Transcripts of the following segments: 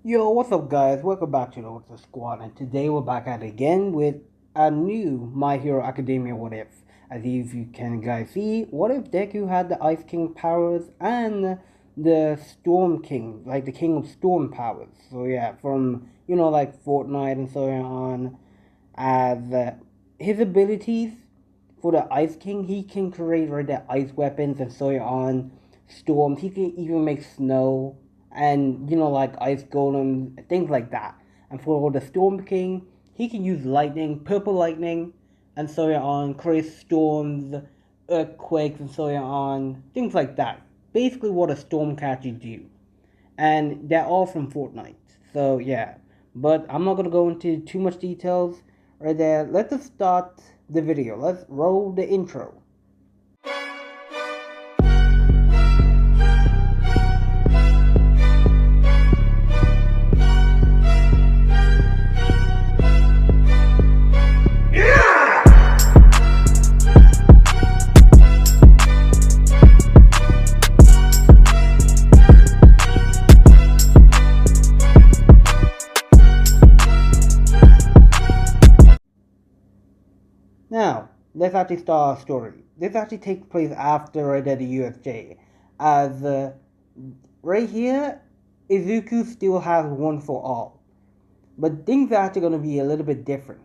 Yo, what's up, guys? Welcome back to the Ultra Squad, and today we're back at it again with a new My Hero Academia What If. As you can guys see, what if Deku had the Ice King powers and the Storm King, like the King of Storm powers? So yeah, from like Fortnite and so on. As his abilities for the Ice King, he can create right the ice weapons and so on. Storms, he can even make snow and like ice golems, things like that. And for the Storm King, he can use lightning, purple lightning, and so on, create storms, earthquakes, and so on, things like that. Basically, what a storm catcher do, and they're all from Fortnite. So yeah, but I'm not gonna go into too much details right there. Let's just start the video. Let's roll the intro. Now, let's actually start our story. This actually takes place after Red Dead UFJ. As right here, Izuku still has one for all. But things are actually going to be a little bit different.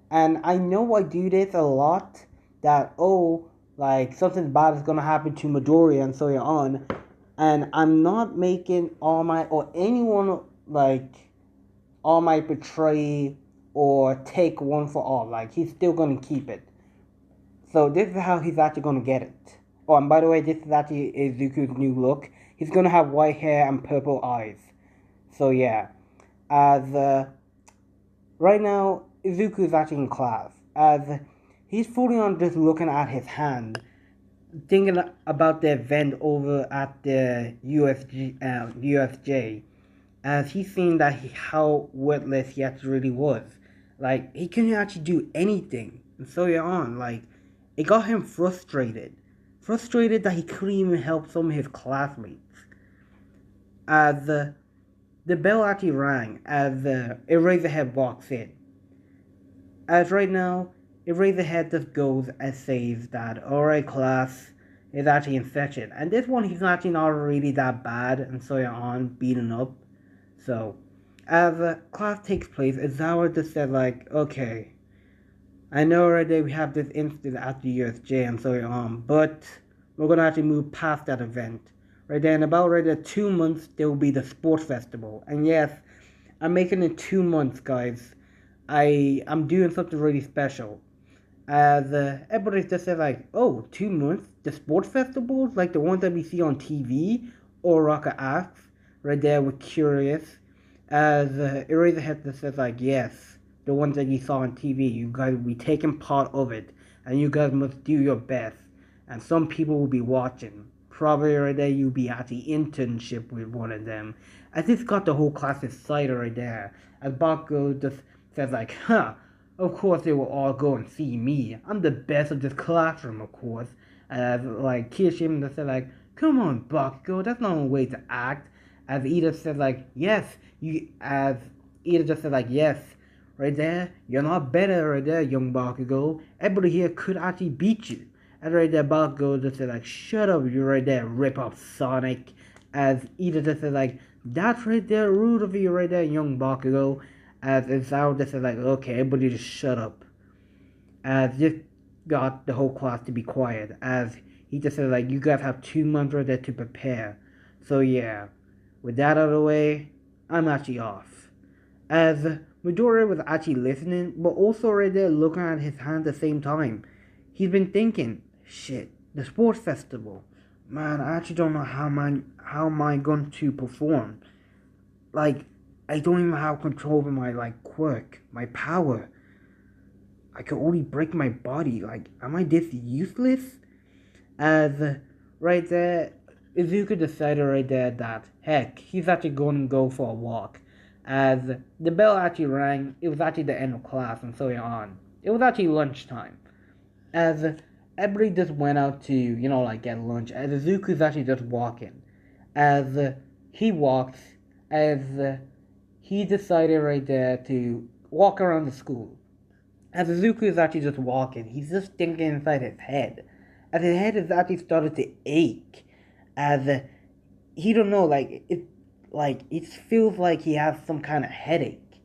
And I know I do this a lot, that, oh, like something bad is going to happen to Midoriya and so on. And I'm not making all my, or anyone, like, all might betray or take one for all. Like, he's still going to keep it. So this is how he's actually going to get it. Oh, and by the way, this is actually Izuku's new look. He's going to have white hair and purple eyes. So yeah. As right now, Izuku is actually in class. As he's fully on just looking at his hand, thinking about the event over at the UFJ, as he's seeing that how worthless he actually really was. Like, he couldn't actually do anything. And so on. Like, it got him frustrated. Frustrated that he couldn't even help some of his classmates. As the bell actually rang as Eraserhead walks in. As right now, Eraserhead just goes and says that, alright class, is actually infection. And this one, he's actually not really that bad and so on, beaten up. So, as class takes place, Izawa just said like, okay, I know already we have this incident at the USJ and so on, but we're gonna actually move past that event. Right there, in about right there 2 months, there will be the sports festival. And yes, I'm making it 2 months, guys. I'm doing something really special. As everybody just said like, oh, 2 months, the sports festivals like the ones that we see on TV, or Rocket asks. Right there, we're curious. As Eraserhead just says like, yes, the ones that you saw on TV, you guys will be taking part of it, and you guys must do your best. And some people will be watching. Probably right there, you'll be at the internship with one of them. I just got the whole class excited right there. As Bakugo just says like, huh, of course they will all go and see me. I'm the best of this classroom, of course. As like Kirishima just said like, come on, Bakugo, that's not a way to act. As Ida said like, yes, as Ida just said like, yes, right there, you're not better right there, young Bakugo. Everybody here could actually beat you. And right there, Bakugo just said like, shut up, you right there, rip off Sonic. As Ida just said like, that's right there, rude of you right there, young Bakugo. As Isao just said like, okay, everybody just shut up. As just got the whole class to be quiet. As he just said like, you guys have 2 months right there to prepare. So yeah, with that out of the way, I'm actually off. As Midoriya was actually listening, but also right there looking at his hand at the same time. He's been thinking, shit, the sports festival. Man, I actually don't know how am I going to perform. Like, I don't even have control over my like quirk, my power. I can only break my body. Like, am I this useless? As right there, Izuku decided right there that heck, he's actually going to go for a walk. As the bell actually rang, it was actually the end of class and so on. It was actually lunchtime. As everybody just went out to, like get lunch. As Izuku's actually just walking. As he walks, as he decided right there to walk around the school. As Izuku is actually just walking, he's just thinking inside his head. As his head is actually started to ache. As he don't know, like it feels like he has some kind of headache.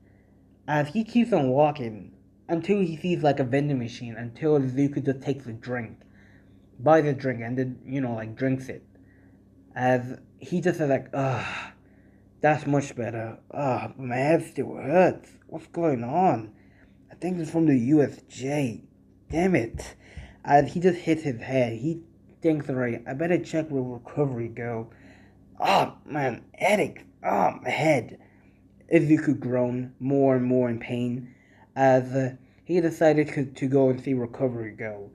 As he keeps on walking until he sees like a vending machine, until Izuku just takes a drink, buys a drink, and then like drinks it. As he just says like, ugh, that's much better. Ugh, my head still hurts. What's going on? I think it's from the USJ. Damn it. As he just hits his head, he thinks, alright, I better check where recovery go. Oh, man, headache. Oh, my head. Izuku groaned more and more in pain as he decided to go and see recovery go.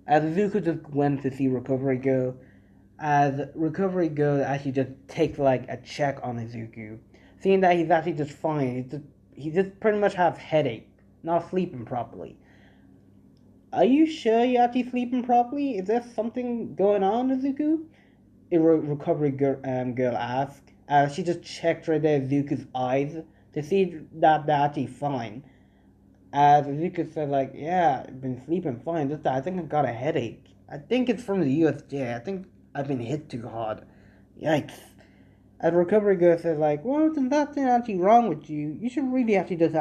As Izuku just went to see recovery go, as recovery go actually just takes like a check on Izuku, seeing that he's actually just fine. He just pretty much has headache, not sleeping properly. Are you sure you're actually sleeping properly? Is there something going on, Izuku? A recovery girl asked. She just checked right there Izuku's eyes to see that they're actually fine. As Izuku said, like, yeah, I've been sleeping fine. Just that I think I got a headache. I think it's from the USJ. I think I've been hit too hard. Yikes. As recovery girl said, like, well, there's nothing actually wrong with you. You should really actually just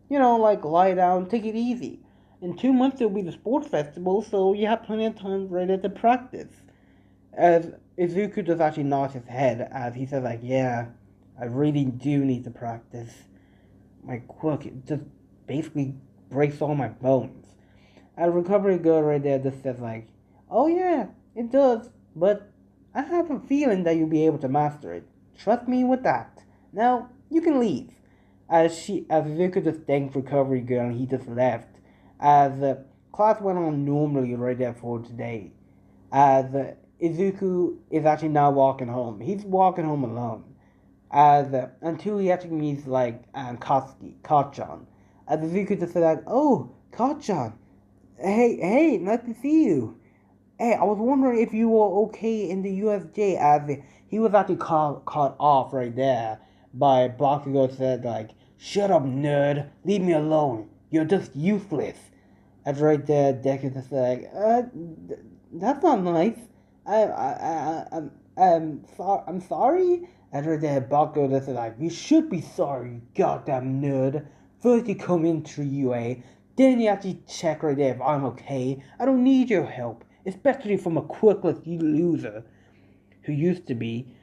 like lie down, take it easy. In 2 months it'll be the sports festival, so you have plenty of time right there to practice. As Izuku just actually nods his head as he says like, yeah, I really do need to practice. My quirk, it just basically breaks all my bones. And recovery girl right there just says like, oh yeah, it does, but I have a feeling that you'll be able to master it. Trust me with that. Now, you can leave. As Izuku just thanked recovery girl and he just left. As class went on normally right there for today. As Izuku is actually now walking home. He's walking home alone. As until he actually meets like Kachan. As Izuku just said like, oh, Kachan, hey, nice to see you. Hey, I was wondering if you were okay in the USJ. As he was actually caught off right there by Bakugo said like, shut up, nerd, leave me alone. You're just useless. As right there, Deku just like, that's not nice. I'm sorry. And right there, Bakugo just like, you should be sorry, you goddamn nerd. First you come into UA, then you actually check right there if I'm okay. I don't need your help, especially from a quirkless loser who used to be.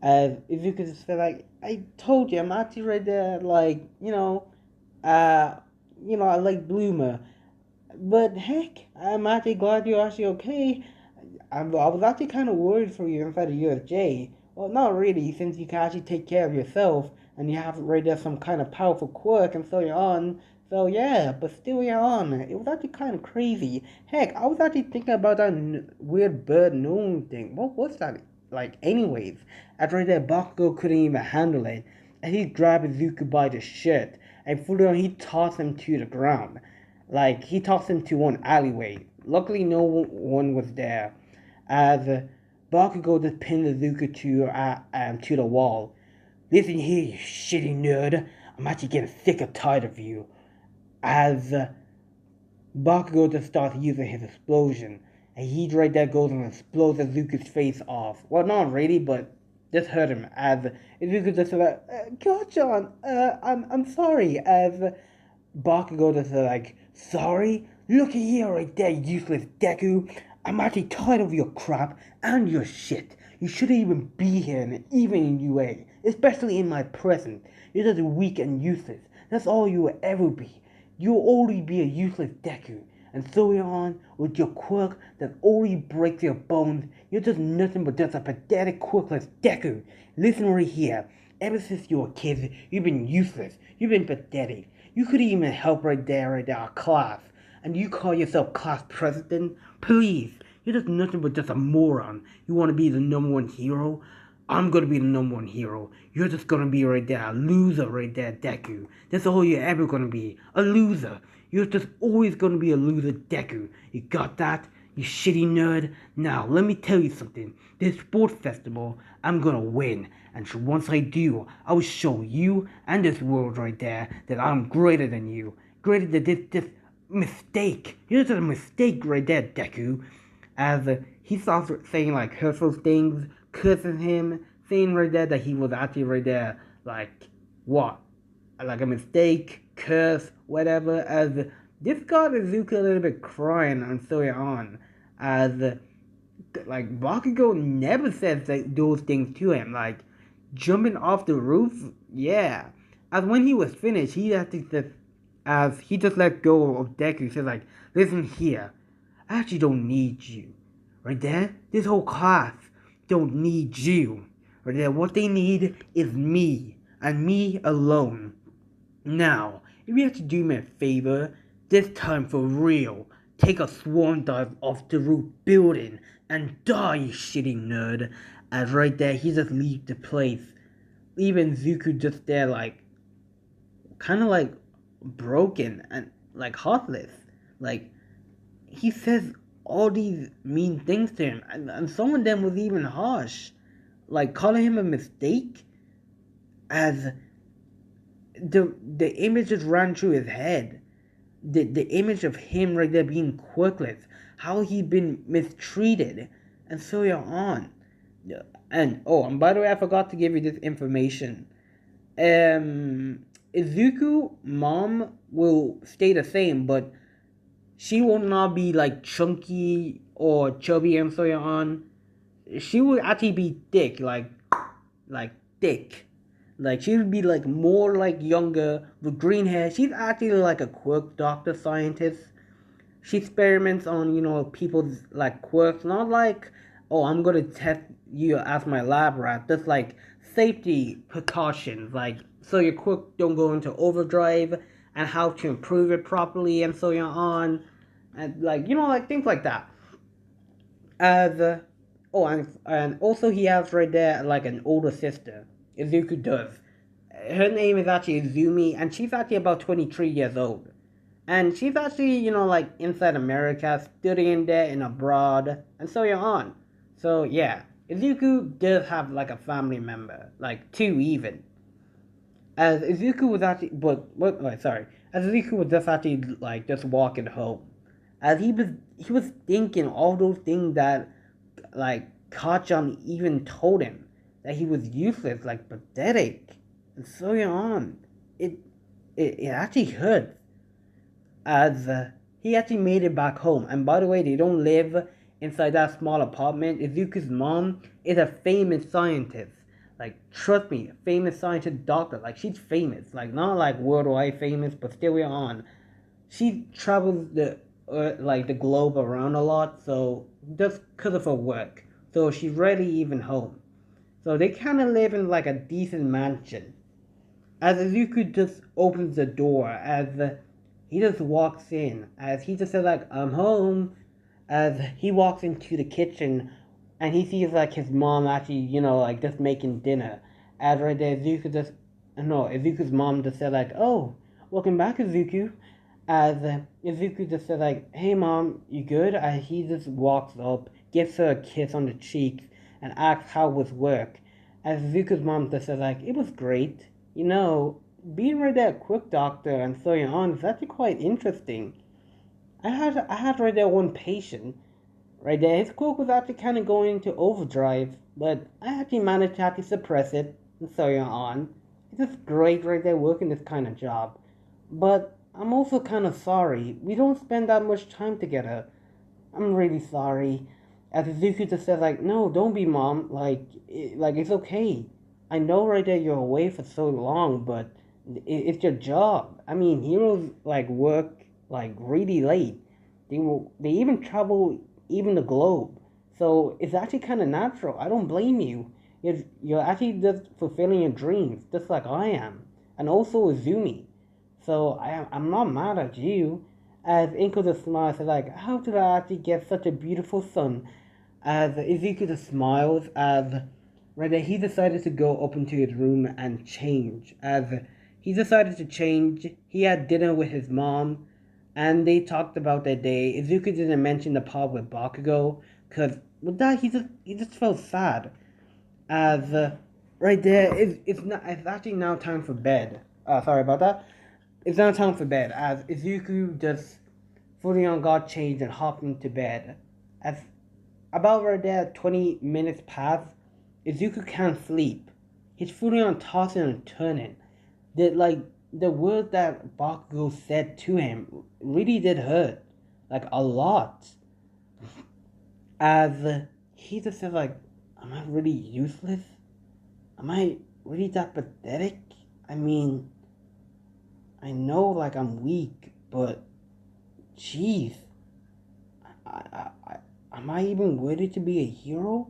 If you could just feel like, I told you, I'm actually right there, like, I like Bloomer. But heck, I'm actually glad you're actually okay. I was actually kind of worried for you inside the UFJ. Well, not really, since you can actually take care of yourself, and you have right there some kind of powerful quirk, and so you're on. So yeah, but still you're on. It was actually kind of crazy. Heck, I was actually thinking about that weird bird knowing thing. What was that? Like, anyways, after right there, Bakugo couldn't even handle it, and he grabbed Izuku by the shirt, and fully on he tossed him to the ground. Like, he tossed him to one alleyway. Luckily, no one was there. As Bakugo just pinned Izuku to the wall. Listen here, you shitty nerd. I'm actually getting sick and tired of you. As Bakugo just starts using his explosion. And he right there goes and explodes Izuku's face off. Well, not really, but just hurt him. As Izuku just like, Kachan, I'm sorry. As Bakugo just like, sorry? Look here right there, useless Deku. I'm actually tired of your crap and your shit. You shouldn't even be here, even in UA, especially in my presence. You're just weak and useless. That's all you will ever be. You'll only be a useless Deku. And so you're on with your quirk that only breaks your bones. You're just nothing but just a pathetic quirkless Deku. Listen right here. Ever since you were kids, you've been useless. You've been pathetic. You couldn't even help right there, our class. And you call yourself class president? Please, you're just nothing but just a moron. You want to be the #1 hero? I'm gonna be the #1 hero. You're just gonna be right there, a loser right there, Deku. That's all you're ever gonna be, a loser. You're just always gonna be a loser, Deku. You got that? You shitty nerd. Now, let me tell you something. This sports festival, I'm gonna win. And once I do, I will show you and this world right there that I'm greater than you. Greater than this mistake. Here's a mistake right there, Deku. As he starts saying like hurtful things, cursing him, saying right there that he was actually right there, like, what? Like a mistake, curse, whatever. As this got Izuku a little bit crying and so on. As like Bakugo never says those things to him. Like jumping off the roof, yeah. As when he was finished, he actually said, as he just let go of Deku, he said like, listen here, I actually don't need you. Right there, this whole class don't need you. Right there, what they need is me and me alone. Now, if you have to do me a favor, this time for real, take a swan dive off the roof building and die, you shitty nerd. As right there, he just leaves the place, leaving Zuko just there, like, kind of like broken and like heartless. Like, he says all these mean things to him, and some of them was even harsh, like calling him a mistake. As the image just ran through his head. The image of him right there being quirkless, how he'd been mistreated, and so on. And oh, and by the way, I forgot to give you this information. Izuku mom will stay the same, but she will not be like chunky or chubby and so on. She will actually be thick, like thick. Like she would be like more like younger with green hair. She's actually like a quirk doctor scientist. She experiments on people's like quirks, not like I'm gonna test you as my lab rat. Just like safety precautions, like so your quirk don't go into overdrive and how to improve it properly and so on, and like like things like that. As and also he has right there like an older sister. Izuku does. Her name is actually Izumi, and she's actually about 23 years old. And she's actually, like inside America, studying there and abroad, and so on. So yeah, Izuku does have like a family member, like two even. As Izuku was actually, as Izuku was just actually like just walking home, as he was thinking all those things that like Kachan even told him that he was useless, like pathetic, and so on. It actually hurt as he actually made it back home. And by the way, they don't live inside that small apartment. Izuku's mom is a famous scientist. Like, trust me, a famous scientist doctor. Like, she's famous. Like, not like worldwide famous, but still on. She travels the like the globe around a lot, so just because of her work. So she's rarely even home. So they kind of live in like a decent mansion. As Izuku just opens the door, as he just walks in, as he just says like, I'm home. As he walks into the kitchen, and he sees like his mom actually, like just making dinner. As right there, Izuku's mom just said like, oh, welcome back, Izuku. As Izuku just said like, hey mom, you good? As he just walks up, gives her a kiss on the cheek, and asks how was work. As Izuku's mom just said like, it was great. Being right there, quick doctor, and so on is actually quite interesting. I had right there one patient, right there. His quirk was actually kind of going into overdrive, but I actually managed to actually suppress it, and so on. It's just great right there working this kind of job. But I'm also kind of sorry. We don't spend that much time together. I'm really sorry. As Izuku just says like, no, don't be mom. Like it's okay. I know right there you're away for so long, but it's your job. I mean, heroes like work like really late. They even travel even the globe. So it's actually kind of natural. I don't blame you. You're actually just fulfilling your dreams, just like I am, and also Izumi. So I'm not mad at you. As Inko just smiles, like, how did I actually get such a beautiful son? As Izuku just smiles, as right there, he decided to go up into his room and change. As he decided to change, he had dinner with his mom. And they talked about that day. Izuku didn't mention the part with Bakugo, because with that he just felt sad. As right there, it's actually now time for bed. Sorry about that. It's now time for bed. As Izuku just fully on got changed and hopped into bed. As about right there, 20 minutes pass, Izuku can't sleep. He's fully on tossing and turning. The word that Bakugo said to him really did hurt, like a lot. As he just said, like, "Am I really useless? Am I really that pathetic? I mean, I know like I'm weak, but jeez, am I even worthy to be a hero?"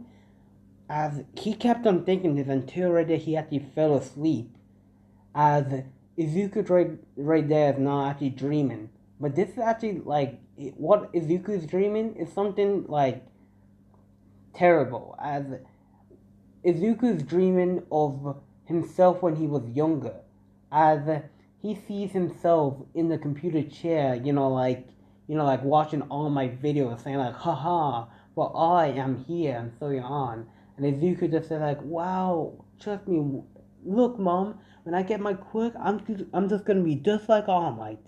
As he kept on thinking this until right there he actually fell asleep. As Izuku right there is not actually dreaming. But this is actually like what Izuku's dreaming is something like terrible. As Izuku's dreaming of himself when he was younger. As he sees himself in the computer chair, like watching all my videos saying like, haha, well I am here and so on. And Izuku just said like, wow, trust me, look mom, when I get my quirk, I'm just gonna be just like All Might.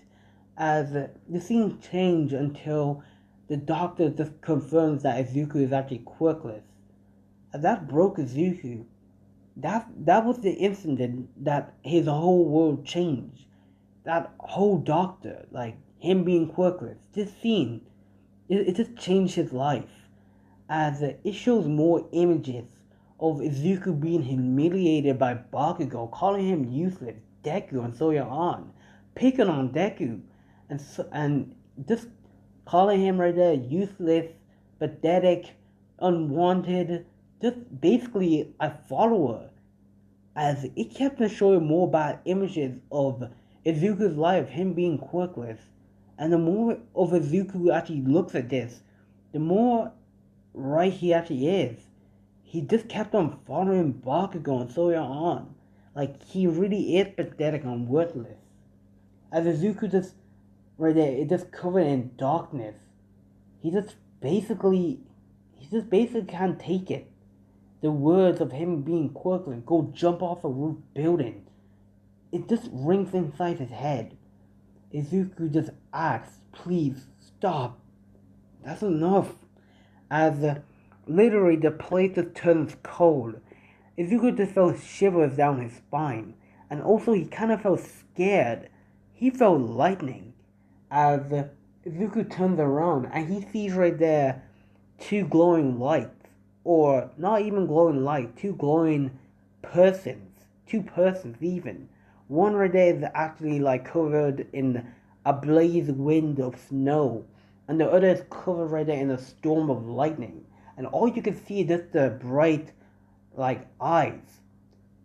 As the scene changed until the doctor just confirms that Izuku is actually quirkless. As that broke Izuku. That was the incident that his whole world changed. That whole doctor, like him being quirkless, this scene, it just changed his life. As it shows more images of Izuku being humiliated by Bakugo, calling him useless, Deku, and so on, picking on Deku, and just calling him right there useless, pathetic, unwanted, just basically a follower. As it kept on showing more bad images of Izuku's life, him being quirkless. And the more of Izuku actually looks at this, the more right he actually is. He just kept on following Bakugo and so on. Like, he really is pathetic and worthless. As Izuku just, right there, it just covered in darkness. He just basically can't take it. The words of him being quirkless, go jump off a roof building. It just rings inside his head. Izuku just asks, please stop. That's enough. As literally the place just turns cold. Izuku just felt shivers down his spine. And also he kind of felt scared. He felt lightning. As Izuku turns around and he sees right there two glowing lights. Or not even glowing light, two glowing persons. Two persons even. One right there is actually like covered in a blaze wind of snow. And the other is covered right there in a storm of lightning. And all you can see is just the bright like eyes.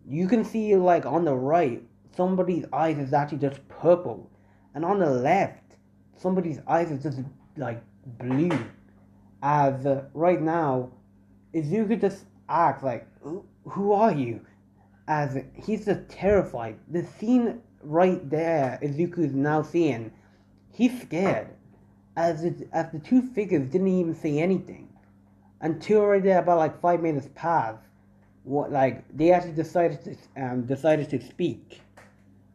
You can see like on the right, somebody's eyes is actually just purple. And on the left, somebody's eyes is just like blue. As right now, Izuku just asks like, who are you? As he's just terrified. The scene right there, Izuku is now seeing, he's scared. As the two figures didn't even say anything. Until right there about like 5 minutes passed. They actually decided to speak.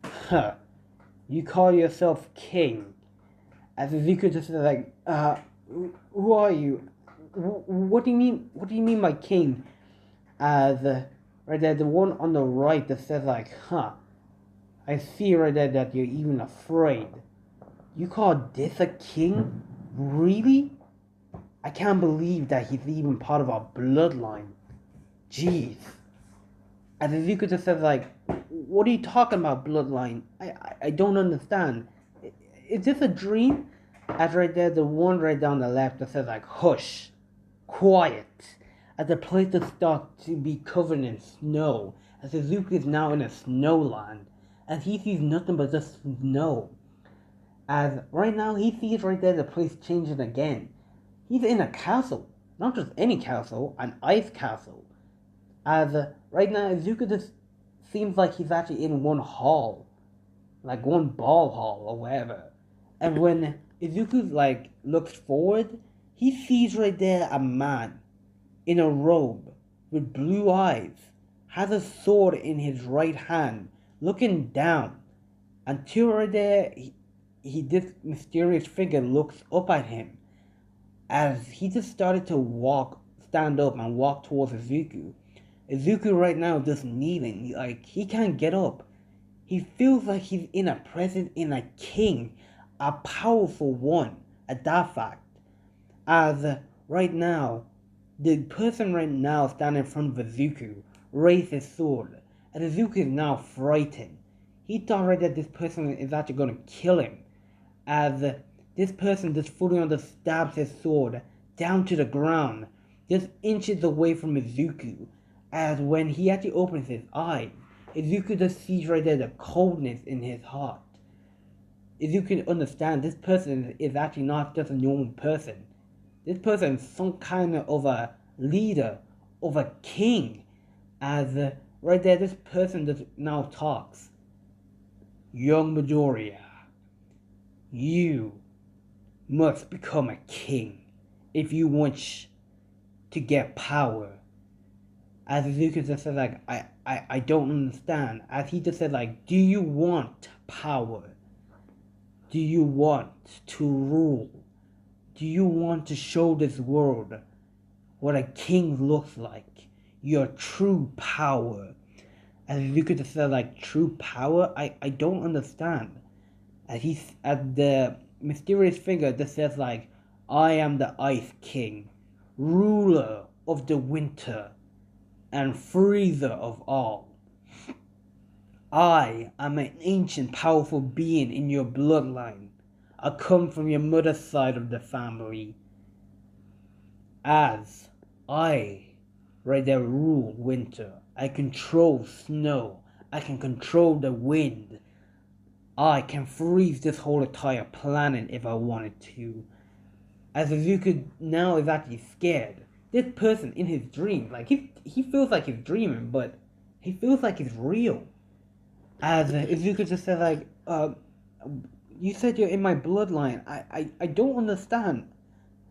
Huh. You call yourself king. As Izuku just said like, who are you? What do you mean? What do you mean by king? Right there, the one on the right that says like, huh. I see right there that you're even afraid. You call this a king? Really? I can't believe that he's even part of our bloodline. Jeez. As Izuku just says like, what are you talking about, bloodline? I don't understand. Is this a dream? As right there, the one right down the left that says like, hush. Quiet. As the place just starts to be covered in snow. As Izuku is now in a snowland. As he sees nothing but just snow. As right now he sees right there the place changing again. He's in a castle. Not just any castle, an ice castle. As right now Izuku just seems like he's actually in one hall. Like one ball hall or whatever. And when Izuku like looks forward, he sees right there a man in a robe with blue eyes, has a sword in his right hand, looking down. Until right there, this mysterious figure looks up at him as he just started to stand up and walk towards Izuku. Izuku right now just kneeling, like he can't get up. He feels like he's in a presence in a king, a powerful one at that fact. As right now, the person right now standing in front of Izuku raised his sword, and Izuku is now frightened. He thought right that this person is actually going to kill him, as this person just fully on stabs his sword down to the ground, just inches away from Izuku. As when he actually opens his eyes, Izuku just sees right there the coldness in his heart. Izuku understands this person is actually not just a normal person. This person is some kind of a leader, of a king. As right there, this person just now talks. Young Midoriya, you must become a king if you want to get power. As Izuku just said, like, I don't understand. As he just said, like, do you want power? Do you want to rule? Do you want to show this world what a king looks like? Your true power. As Izuku just said, like, true power? I don't understand. As the mysterious figure that says, like, I am the Ice King, ruler of the winter, and freezer of all. I am an ancient powerful being in your bloodline. I come from your mother's side of the family. As I, right there, rule winter. I control snow. I can control the wind. I can freeze this whole entire planet if I wanted to. As Izuku now is actually scared. This person in his dream, like he feels like he's dreaming, but he feels like it's real. As Izuku just said, like, you said you're in my bloodline. I don't understand.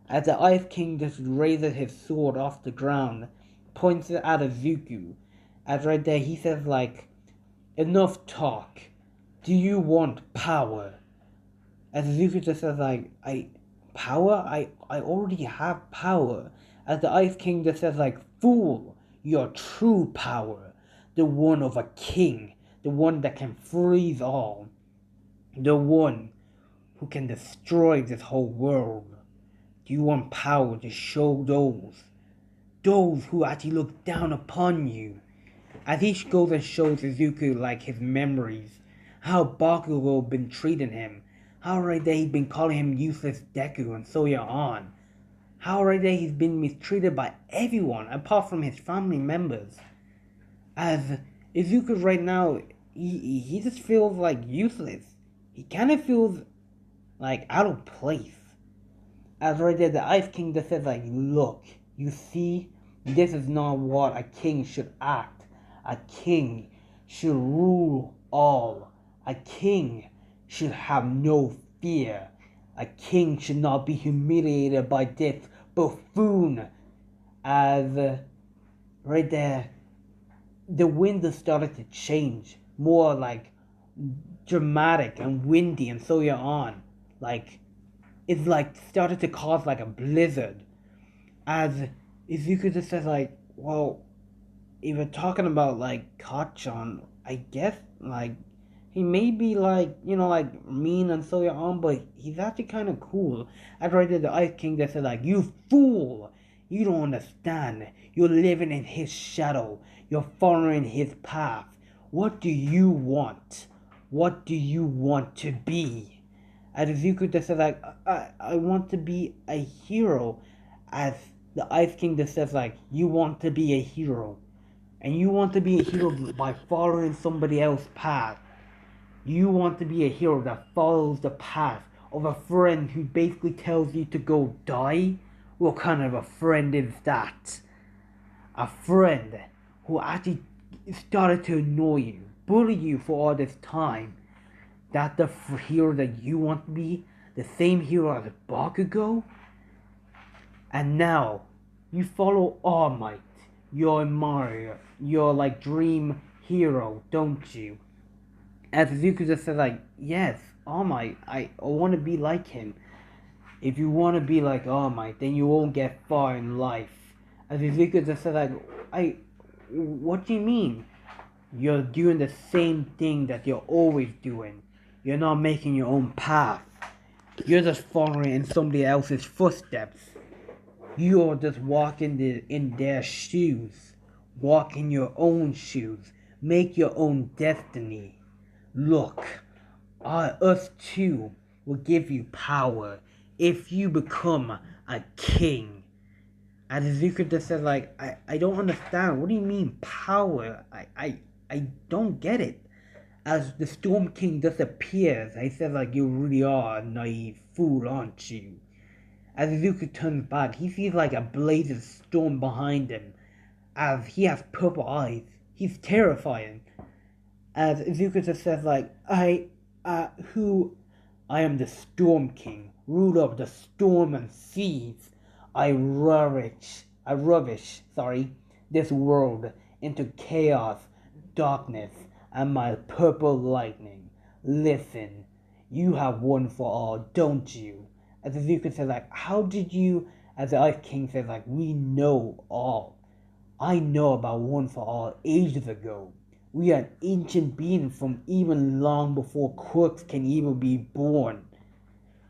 As the Ice King just raises his sword off the ground, points it at Izuku. As right there he says, like, enough talk. Do you want power? As Izuku just says, like, power? I already have power. As the Ice King just says, like, fool, your true power. The one of a king. The one that can freeze all. The one who can destroy this whole world. Do you want power to show those who actually look down upon you? As he goes and shows Izuku, like, his memories, how Bakugo been treating him, how right there he's been calling him useless Deku and so on, how right there he's been mistreated by everyone apart from his family members. As Izuku right now, he just feels like useless. He kind of feels like out of place. As right there, the Ice King just says, like, look, you see, this is not what a king should act. A king should rule all. A king should have no fear. A king should not be humiliated by this buffoon. As right there, the wind has started to change, more like dramatic and windy and so on. Like, it's like started to cause like a blizzard. As Izuku just says, like, well, if we're talking about like Kachan, I guess like he may be like, you know, like mean and so on, but he's actually kind of cool. As right there, the Ice King just said, like, you fool, you don't understand. You're living in his shadow. You're following his path. What do you want? What do you want to be? As Izuku just says, like, I want to be a hero. As the Ice King just says, like, you want to be a hero. And you want to be a hero by following somebody else's path. You want to be a hero that follows the path of a friend who basically tells you to go die? What kind of a friend is that? A friend who actually started to annoy you, bully you for all this time. That's the hero that you want to be? the same hero as Bakugo? And now, you follow All Might. You're Mario. You're like dream hero, don't you? And Suzuki just said like, yes, All Might, I want to be like him. If you want to be like All Might, then you won't get far in life. And Suzuki just said like, what do you mean? You're doing the same thing that you're always doing. You're not making your own path. You're just following in somebody else's footsteps. You're just walking in their shoes. Walk in your own shoes. Make your own destiny. Look, us too will give you power if you become a king. And Izuku just said like, I don't understand. What do you mean power? I don't get it. As the Storm King disappears, he says like, you really are a naive fool, aren't you? As Izuku turns back, he sees like a blaze of storm behind him. As he has purple eyes, he's terrifying. As Izuku just says like, I am the Storm King, ruler of the storm and seas. I ravish this world into chaos, darkness, and my purple lightning. Listen, you have one for all, don't you? As Izuku says like, how did you, as the Ice King says like, we know all. I know about one for all ages ago. We are ancient beings from even long before quirks can even be born.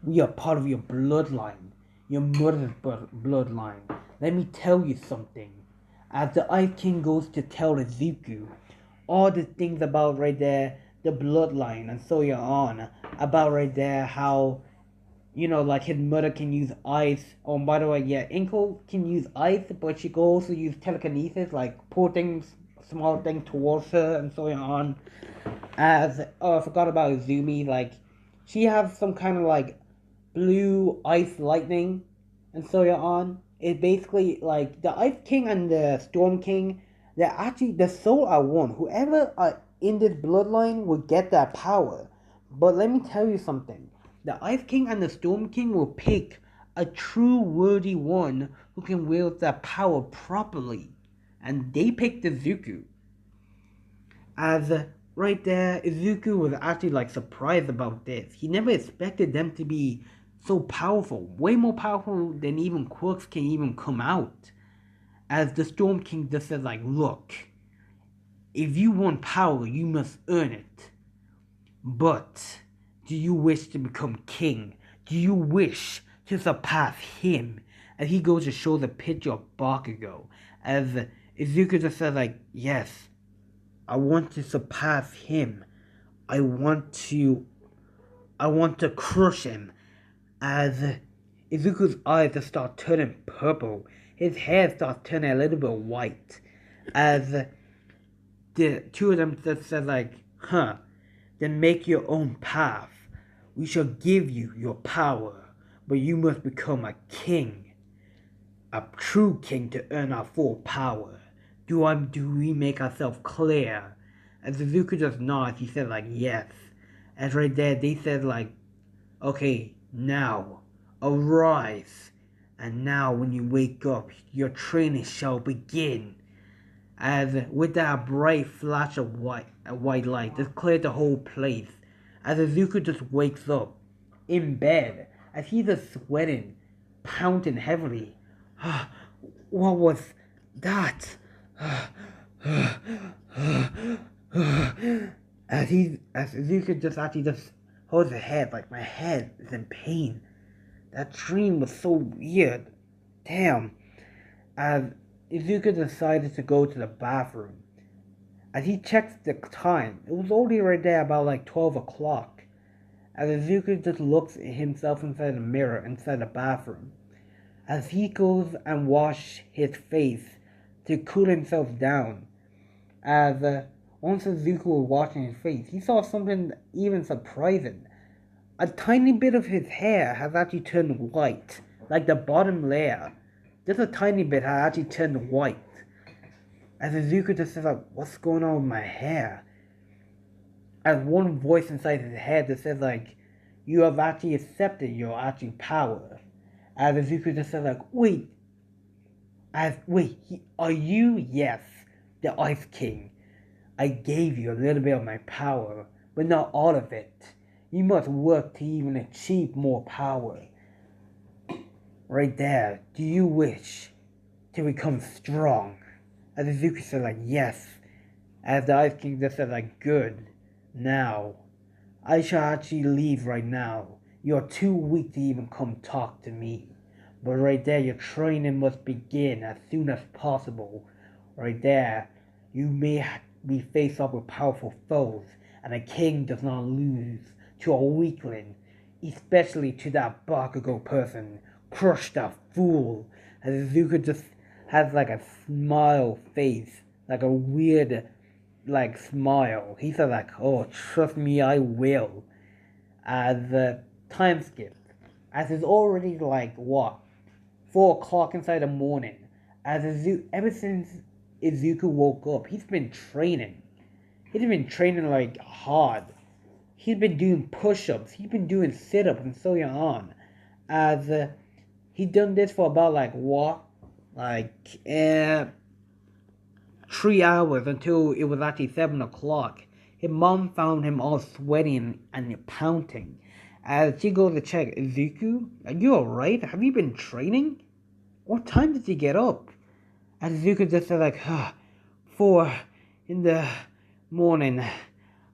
We are part of your bloodline, your mother's bloodline. Let me tell you something. As the Ice King goes to tell Izuku all the things about right there, the bloodline and so on, about right there how, you know, like his mother can use ice. Oh, by the way, yeah, Inko can use ice, but she can also use telekinesis, like pull things, small things towards her and so on. As, I forgot about Izumi, like, she has some kind of like blue ice lightning and so on. It's basically like the Ice King and the Storm King, they're actually, the soul are one. Whoever are in this bloodline will get that power. But let me tell you something. The Ice King and the Storm King will pick a true worthy one who can wield that power properly. And they picked Izuku. As right there, Izuku was actually like surprised about this. He never expected them to be so powerful. Way more powerful than even quirks can even come out. As the Storm King just says like, look, if you want power, you must earn it. But do you wish to become king? Do you wish to surpass him? As he goes to show the picture of Bakugo. As Izuku just says like, yes, I want to surpass him. I want to crush him. As Izuku's eyes just start turning purple. His hair starts turning a little bit white. As the two of them just said like, then make your own path. We shall give you your power, but you must become a king. A true king to earn our full power. Do we make ourselves clear? As Izuku just nods, he said like, yes. As right there, they said like, okay, now, arise. And now when you wake up, your training shall begin. As with that bright flash of white light, just cleared the whole place. As Izuku just wakes up, in bed, as he's just sweating, pounding heavily. What was that? As Izuku just actually just holds his head, like my head is in pain. That dream was so weird. Damn. As Izuku decided to go to the bathroom. As he checks the time, it was only right there about like 12 o'clock. As Izuku just looks at himself inside the mirror inside the bathroom. As he goes and washes his face to cool himself down. As once Izuku was washing his face, he saw something even surprising. A tiny bit of his hair has actually turned white, like the bottom layer. Just a tiny bit has actually turned white. As Izuku just says like, what's going on with my hair? As one voice inside his head that says like, you have actually accepted your actual power. As Izuku just said like, are you? Yes, the Ice King. I gave you a little bit of my power, but not all of it. You must work to even achieve more power. Right there, do you wish to become strong? As Izuku said like, yes. As the Ice King just said like, good. Now, I shall actually leave right now. You're too weak to even come talk to me. But right there, your training must begin as soon as possible. Right there, you may be faced up with powerful foes, and a king does not lose to a weakling, especially to that Bakugo person. Crush that fool. As Izuku just has like a smile face, like a weird like smile. He said like, "Oh, trust me, I will." As the time skipped, as it's already like what 4 o'clock inside the morning. As ever since Izuku woke up, he's been training. He's been training like hard. He's been doing push-ups. He's been doing sit-ups and so on. As he done this for about like what, like 3 hours until it was actually 7 o'clock. His mom found him all sweaty and panting. As she goes to check, Izuku, are you alright? Have you been training? What time did you get up? And Izuku just said like, 4 in the morning.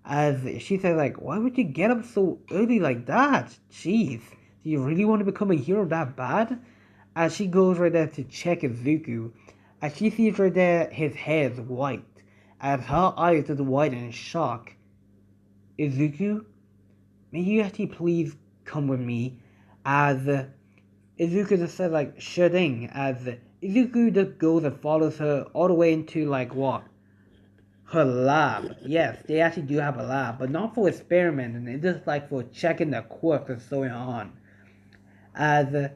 As she said like, why would you get up so early like that? Jeez, do you really want to become a hero that bad? As she goes right there to check Izuku, as she sees right there his hair is white. As her eyes is white in shock. Izuku, may you actually please come with me? As Izuku just said like, sure thing. As Izuku just goes and follows her all the way into like what? Her lab. Yes, they actually do have a lab, but not for experimenting. It's just like for checking the quirks and so on. As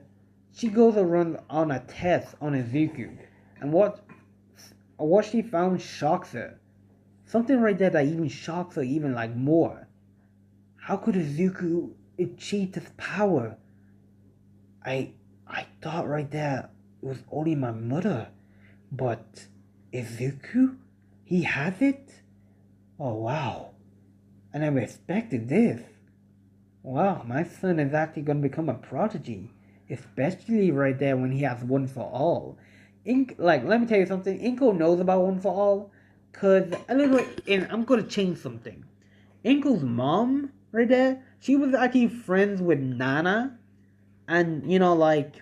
she goes and runs on a test on Izuku, and what she found shocks her. Something right there that even shocks her even like more. How could Izuku achieve this power? I thought right there it was only my mother, but Izuku, he has it? Oh wow, I never expected this. Wow, my son is actually going to become a prodigy, especially right there when he has one for all. Let me tell you something. Inko knows about one for all, cause and I'm gonna change something. Inko's mom, right there, she was actually friends with Nana, and like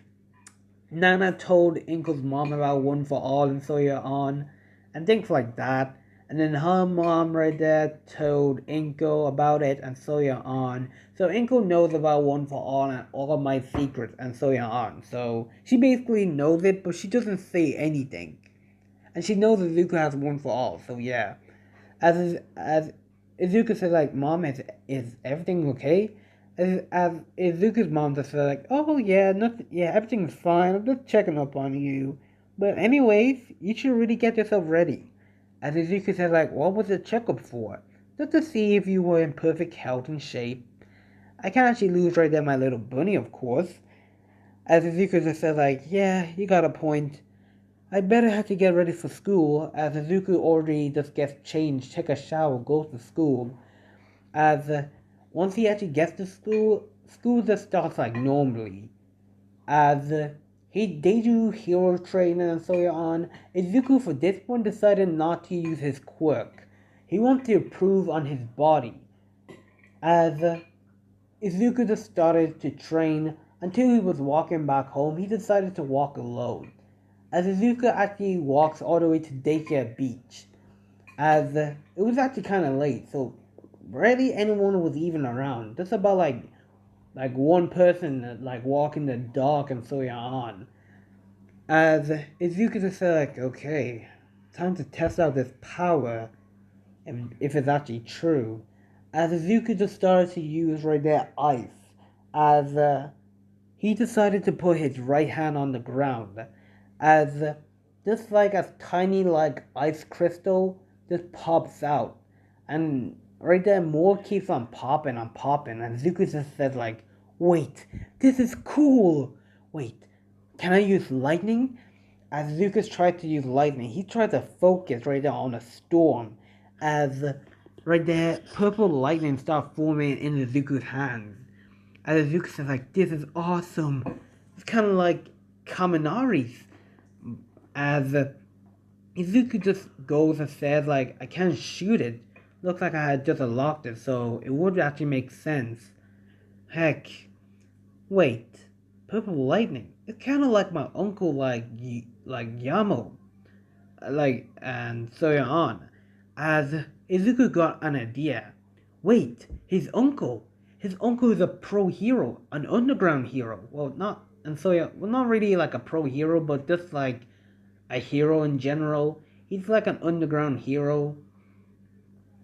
Nana told Inko's mom about one for all and so on, and things like that. And then her mom right there told Inko about it and so on. So Inko knows about one for all and all of my secrets and so on. So she basically knows it, but she doesn't say anything. And she knows Izuku has one for all. So yeah, as Izuku says like, "Mom, is everything okay?" As Izuku's mom just said like, "Oh yeah, nothing. Yeah, everything's fine. I'm just checking up on you. But anyways, you should really get yourself ready." As Izuku said like, "What was the checkup for?" "Just to see if you were in perfect health and shape. I can't actually lose right there my little bunny, of course." As Izuku just said like, "Yeah, you got a point. I better have to get ready for school," as Izuku already just gets changed, take a shower, goes to school. As once he actually gets to school, school just starts like normally. As they do hero training and so on. Izuku for this one decided not to use his quirk. He wanted to improve on his body. As Izuku just started to train until he was walking back home, he decided to walk alone. As Izuku actually walks all the way to Daycare Beach. As it was actually kind of late, so barely anyone was even around. Just about like one person like walking the dog and so on. As Izuku just said like, okay, time to test out this power and if it's actually true. As Izuku just started to use right there ice. As he decided to put his right hand on the ground. As just like a tiny like ice crystal just pops out. And Right there, more keeps on popping and popping, and Zuko just says like, "Wait, this is cool. Wait, can I use lightning?" As Zuko tried to use lightning, he tried to focus right there on a storm, as right there, purple lightning started forming in Zuko's hands. As Zuko says like, "This is awesome." It's kind of like Kaminari's, as Izuku just goes and says like, "I can't shoot it. Looks like I had just unlocked it, so it would actually make sense." Heck, wait, purple lightning. It's kind of like my uncle, like Yamo, and so on. As Izuku got an idea. Wait, his uncle. His uncle is a pro hero, an underground hero. Well, not and so yeah, well, not really like a pro hero, but just like a hero in general. He's like an underground hero,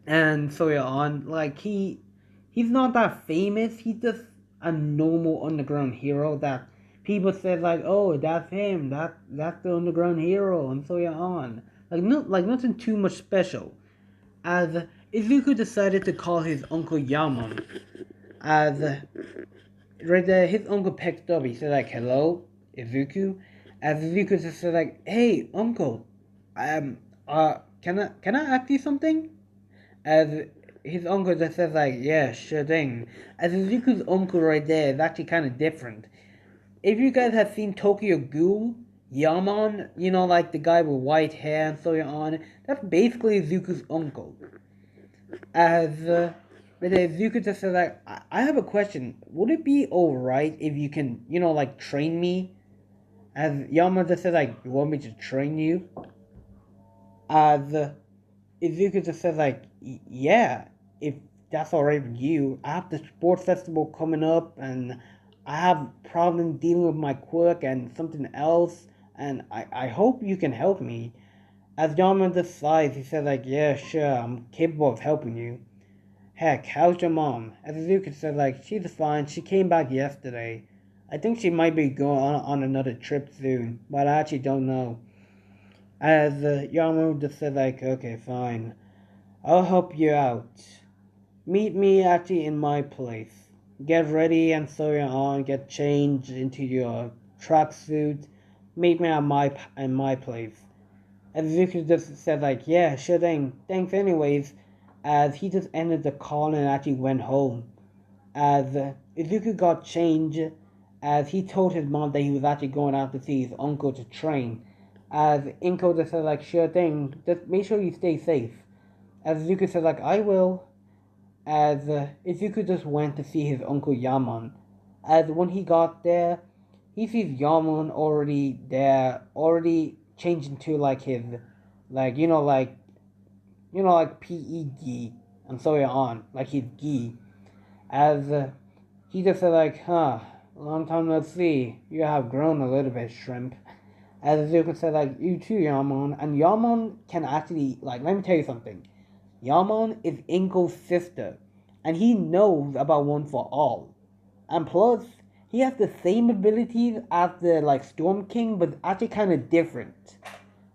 and so on. Like he's not that famous. He's just a normal underground hero that people say like, oh, that's him. That's the underground hero, and so on. Like nothing too much special. As Izuku decided to call his uncle Yaman, as right there, his uncle picked up. He said like, "Hello, Izuku." As Izuku just said like, "Hey, uncle, um, can I ask you something?" As his uncle just says like, "Yeah, sure thing." As Izuku's uncle right there is actually kind of different. If you guys have seen Tokyo Ghoul, Yaman, like the guy with white hair and so on, that's basically Izuku's uncle. As but Zuko just says like, I have a question. Would it be alright if you can, like train me? As Yama just says like, you want me to train you? As Izuku just says like, yeah, if that's alright with you. I have the sports festival coming up, and I have problems dealing with my quirk and something else, and I hope you can help me. As Yama decides, he says like, yeah, sure, I'm capable of helping you. Heck, how's your mom? As Azuka said, like, she's fine. She came back yesterday. I think she might be going on another trip soon, but I actually don't know. As Yamaru just said, like, okay, fine. I'll help you out. Meet me actually in my place. Get ready and so you're on. Get changed into your tracksuit. Meet me at my place. As Zuko just said like, yeah, sure thing. Thanks anyways. As he just ended the call and actually went home. As Izuku got changed, as he told his mom that he was actually going out to see his uncle to train. As Inko just said like, sure thing, just make sure you stay safe. As Izuku said like, I will. As Izuku just went to see his uncle Yaman. As when he got there, he sees Yaman already there, already changed into like his, like like PE gi, and so on, like his gi. As he just said like, huh, long time no see. You have grown a little bit, shrimp. As Zuko said like, you too, Yaman. And Yaman can actually, like, let me tell you something. Yaman is Inko's sister, and he knows about One for All. And plus, he has the same abilities as the like Storm King, but actually kind of different.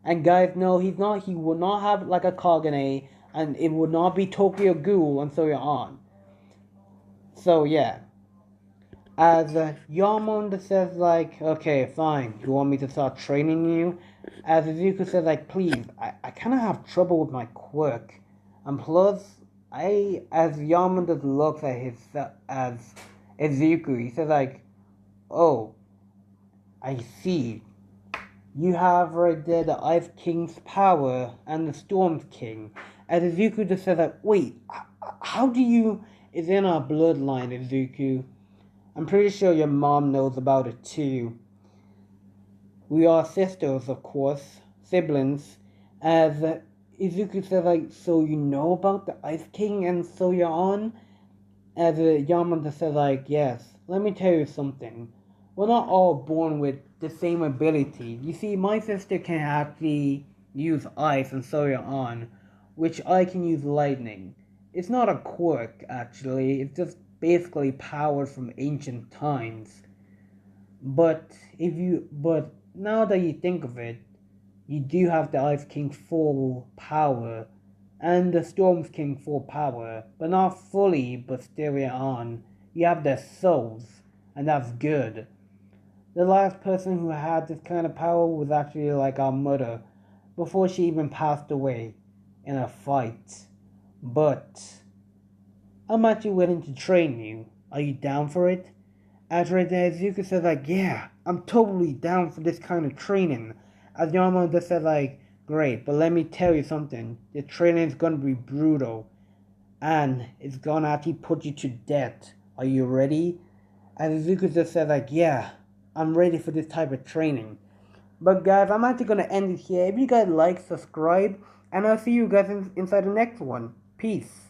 And guys, no, he will not have like a Kagane, and it would not be Tokyo Ghoul, and so on. So yeah, as Yarmond says like, okay, fine, you want me to start training you? As Izuku says like, please, I kind of have trouble with my quirk. And plus, as Yarmond just looks at his, as Izuku, he says like, oh, I see. You have right there the Ice King's power and the Storm King. And Izuku just says like, wait, how do you, it's in our bloodline, Izuku. I'm pretty sure your mom knows about it too. We are sisters, of course, siblings. As Izuku says, like, so you know about the Ice King and so you're on? As Yamada says, like, yes, let me tell you something. We're not all born with the same ability. You see, my sister can actually use ice and so you're on, which I can use lightning. It's not a quirk, actually. It's just basically power from ancient times. But now that you think of it, you do have the Ice King's full power, and the Storm's King full power, but not fully, but still on. You have their souls, and that's good. The last person who had this kind of power was actually like our mother, before she even passed away in a fight. But I'm actually willing to train you. Are you down for it? After that, Zuko says like, yeah, I'm totally down for this kind of training. As Yama just said like, great, but let me tell you something. The training is gonna be brutal, and it's gonna actually put you to death. Are you ready? And Zuko just said like, yeah, I'm ready for this type of training. But guys, I'm actually gonna end it here. If you guys like, subscribe, and I'll see you guys inside the next one. Peace.